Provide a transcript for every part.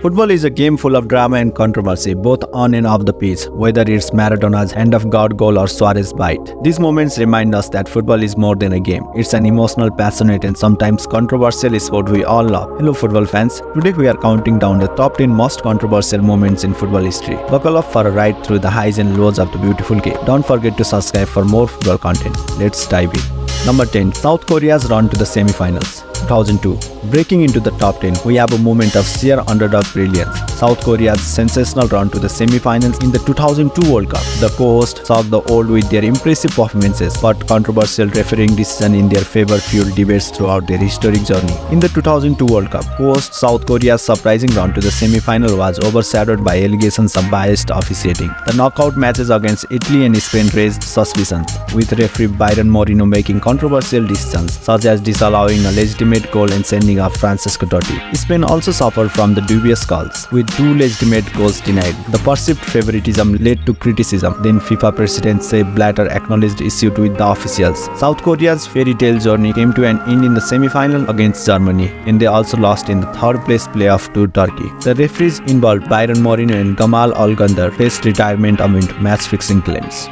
Football is a game full of drama and controversy, both on and off the pitch, whether it's Maradona's hand of God goal or Suarez bite. These moments remind us that football is more than a game. It's an emotional, passionate, and sometimes controversial sport we all love. Hello football fans, today we are counting down the top 10 most controversial moments in football history. Buckle up for a ride through the highs and lows of the beautiful game. Don't forget to subscribe for more football content. Let's dive in. Number 10. South Korea's run to the semifinals. 2002. Breaking into the top 10, we have a moment of sheer underdog brilliance. South Korea's sensational run to the semifinals in the 2002 World Cup. The co-hosts shocked the world with their impressive performances, but controversial refereeing decision in their favor fueled debates throughout their historic journey. In the 2002 World Cup, co-host South Korea's surprising run to the semi-final was overshadowed by allegations of biased officiating. The knockout matches against Italy and Spain raised suspicions, with referee Byron Moreno making controversial decisions, such as disallowing a legitimate goal and sending off Francesco Totti. Spain also suffered from the dubious calls, with 2 legitimate goals denied. The perceived favoritism led to criticism. Then FIFA President Sepp Blatter acknowledged issues with the officials. South Korea's fairy tale journey came to an end in the semi-final against Germany, and they also lost in the third-place playoff to Turkey. The referees involved, Byron Moreno and Gamal Al-Gandar, faced retirement amid match-fixing claims.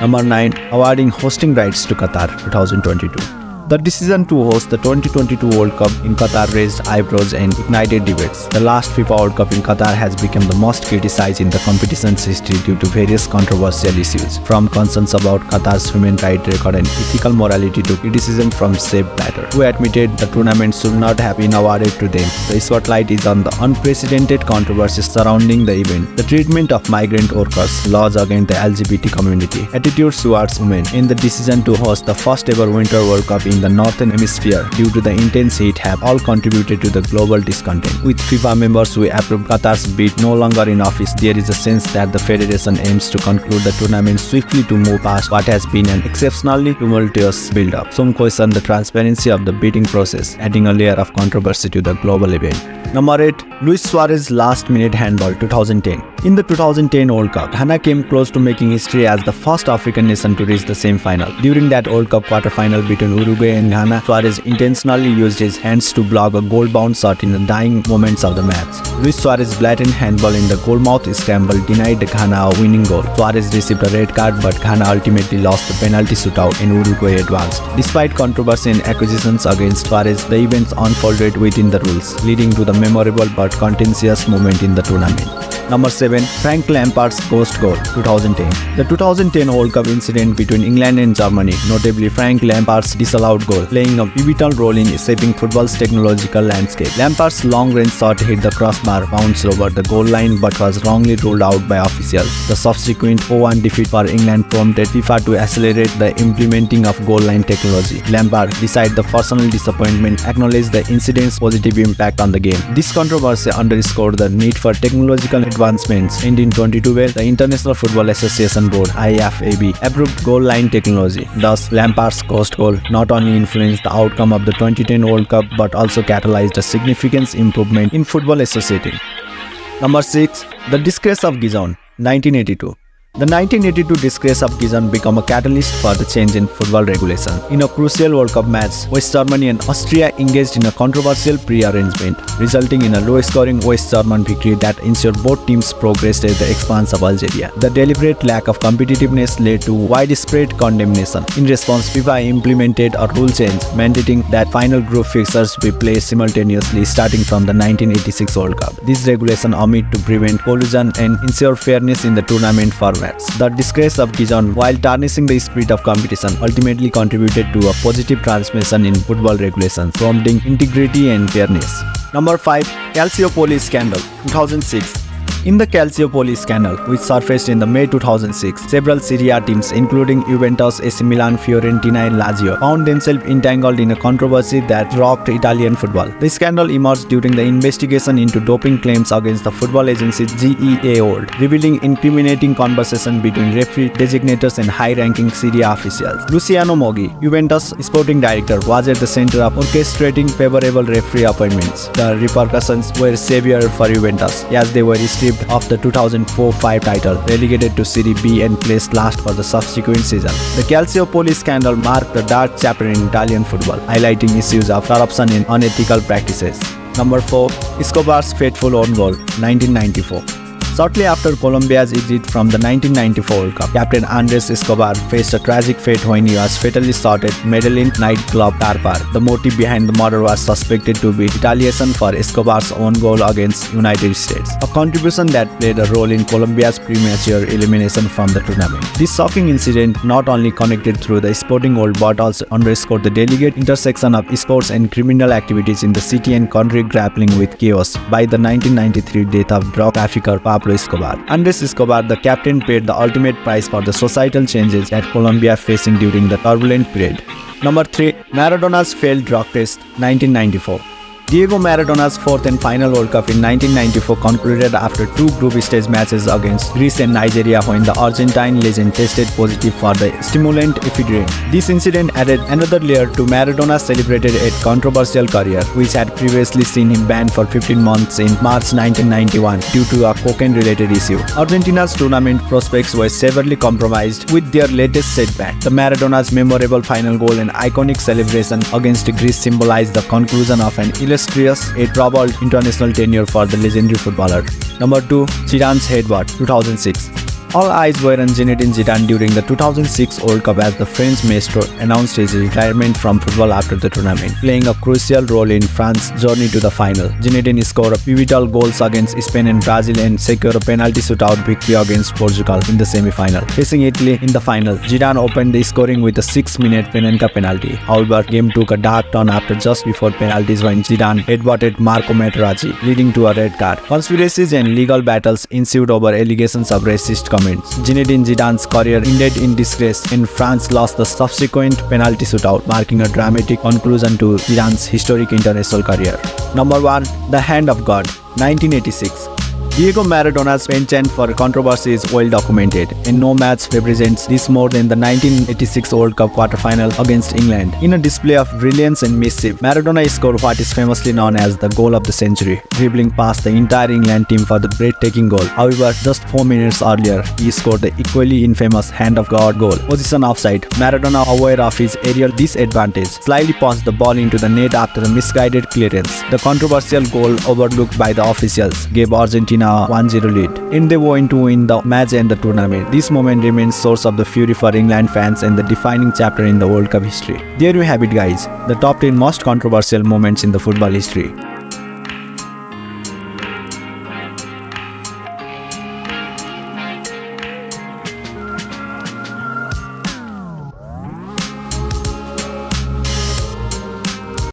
Number 9. Awarding hosting rights to Qatar 2022. The decision to host the 2022 World Cup in Qatar raised eyebrows and ignited debates. The last FIFA World Cup in Qatar has become the most criticized in the competition's history due to various controversial issues, from concerns about Qatar's human rights record and ethical morality to criticism from Sepp Blatter, who admitted the tournament should not have been awarded to them. The spotlight is on the unprecedented controversies surrounding the event, the treatment of migrant workers, laws against the LGBT community, attitudes towards women, and the decision to host the first ever Winter World Cup in the Northern Hemisphere due to the intense heat have all contributed to the global discontent. With FIFA members who approve Qatar's bid no longer in office, there is a sense that the federation aims to conclude the tournament swiftly to move past what has been an exceptionally tumultuous build-up. Some question the transparency of the bidding process, adding a layer of controversy to the global event. Number 8. Luis Suarez last-minute handball 2010. In the 2010 World Cup, Ghana came close to making history as the first African nation to reach the semi-final. During that World Cup quarter-final between Uruguay and Ghana, Suarez intentionally used his hands to block a goal-bound shot in the dying moments of the match. Luis Suarez's blatant handball in the goalmouth scramble denied Ghana a winning goal. Suarez received a red card, but Ghana ultimately lost the penalty shootout and Uruguay advanced. Despite controversy and accusations against Suarez, the events unfolded within the rules, leading to the memorable but contentious moment in the tournament. Number 7. Frank Lampards ghost goal 2010. The 2010 World Cup incident between England and Germany, notably Frank Lampards' disallowed goal, playing a pivotal role in shaping football's technological landscape. Lampards' long-range shot hit the crossbar, bounced over the goal line but was wrongly ruled out by officials. The subsequent 0-1 defeat for England prompted FIFA to accelerate the implementing of goal line technology. Lampard, despite the personal disappointment, acknowledged the incident's positive impact on the game. This controversy underscored the need for technological advancements, and in 2012, the International Football Association Board (IFAB) approved goal line technology. Thus, Lampard's ghost goal not only influenced the outcome of the 2010 World Cup but also catalyzed a significant improvement in football associating. Number 6. The Disgrace of Gion 1982. The 1982 Disgrace of Gion became a catalyst for the change in football regulation. In a crucial World Cup match, West Germany and Austria engaged in a controversial pre-arrangement, resulting in a low-scoring West German victory that ensured both teams progressed at the expense of Algeria. The deliberate lack of competitiveness led to widespread condemnation. In response, FIFA implemented a rule change, mandating that final group fixtures be played simultaneously starting from the 1986 World Cup. This regulation aimed to prevent collusion and ensure fairness in the tournament format. The Disgrace of Gion, while tarnishing the spirit of competition, ultimately contributed to a positive transformation in football regulations, promoting integrity and fairness. Number 5. Calciopoli Scandal 2006. In the Calciopoli Scandal, which surfaced in the May 2006, several Serie A teams including Juventus, AC Milan, Fiorentina and Lazio found themselves entangled in a controversy that rocked Italian football. The scandal emerged during the investigation into doping claims against the football agency GEA, revealing incriminating conversation between referee designators and high-ranking Serie A officials. Luciano Moggi, Juventus sporting director, was at the center of orchestrating favorable referee appointments. The repercussions were severe for Juventus, as they were stripped of the 2004-05 title, relegated to Serie B and placed last for the subsequent season. The Calciopoli scandal marked a dark chapter in Italian football, highlighting issues of corruption and unethical practices. Number 4. Escobar's fateful own goal, 1994. Shortly after Colombia's exit from the 1994 World Cup, Captain Andres Escobar faced a tragic fate when he was fatally shot at Medellin nightclub Qatar. The motive behind the murder was suspected to be retaliation for Escobar's own goal against United States, a contribution that played a role in Colombia's premature elimination from the tournament. This shocking incident not only connected through the sporting world but also underscored the delicate intersection of sports and criminal activities in the city and country grappling with chaos by the 1993 death of drug trafficker Pablo Escobar. Andres Escobar, the captain, paid the ultimate price for the societal changes that Colombia facing during the turbulent period. Number 3. Maradona's failed drug test, 1994. Diego Maradona's fourth and final World Cup in 1994 concluded after 2 group stage matches against Greece and Nigeria when the Argentine legend tested positive for the stimulant ephedrine. This incident added another layer to Maradona's celebrated yet controversial career, which had previously seen him banned for 15 months in March 1991 due to a cocaine-related issue. Argentina's tournament prospects were severely compromised with their latest setback. The Maradona's memorable final goal and iconic celebration against Greece symbolized the conclusion of an illustrious yet troubled international tenure for the legendary footballer. Number 2. Zidanes Headward, 2006. All eyes were on Zinedine Zidane during the 2006 World Cup as the French maestro announced his retirement from football after the tournament, playing a crucial role in France's journey to the final. Zinedine scored pivotal goals against Spain and Brazil and secured a penalty shootout victory against Portugal in the semi-final. Facing Italy in the final, Zidane opened the scoring with a 6-minute penalty. However, game took a dark turn after just before penalties when Zidane headbutted Marco Materazzi, leading to a red card. Conspiracies and legal battles ensued over allegations of racist comments. Zinedine Zidane's career ended in disgrace and France lost the subsequent penalty shootout, marking a dramatic conclusion to Zidane's historic international career. Number 1. The Hand of God, 1986. Diego Maradona's penchant for controversy is well documented, and no match represents this more than the 1986 World Cup quarterfinal against England. In a display of brilliance and mischief, Maradona scored what is famously known as the goal of the century, dribbling past the entire England team for the breathtaking goal. However, just 4 minutes earlier, he scored the equally infamous Hand of God goal. Position offside, Maradona, aware of his aerial disadvantage, slyly passed the ball into the net after a misguided clearance. The controversial goal, overlooked by the officials, gave Argentina a 1-0 lead, and they went to win the match and the tournament. This moment remains source of the fury for England fans and the defining chapter in the World Cup history. There you have it, guys, the top 10 most controversial moments in the football history.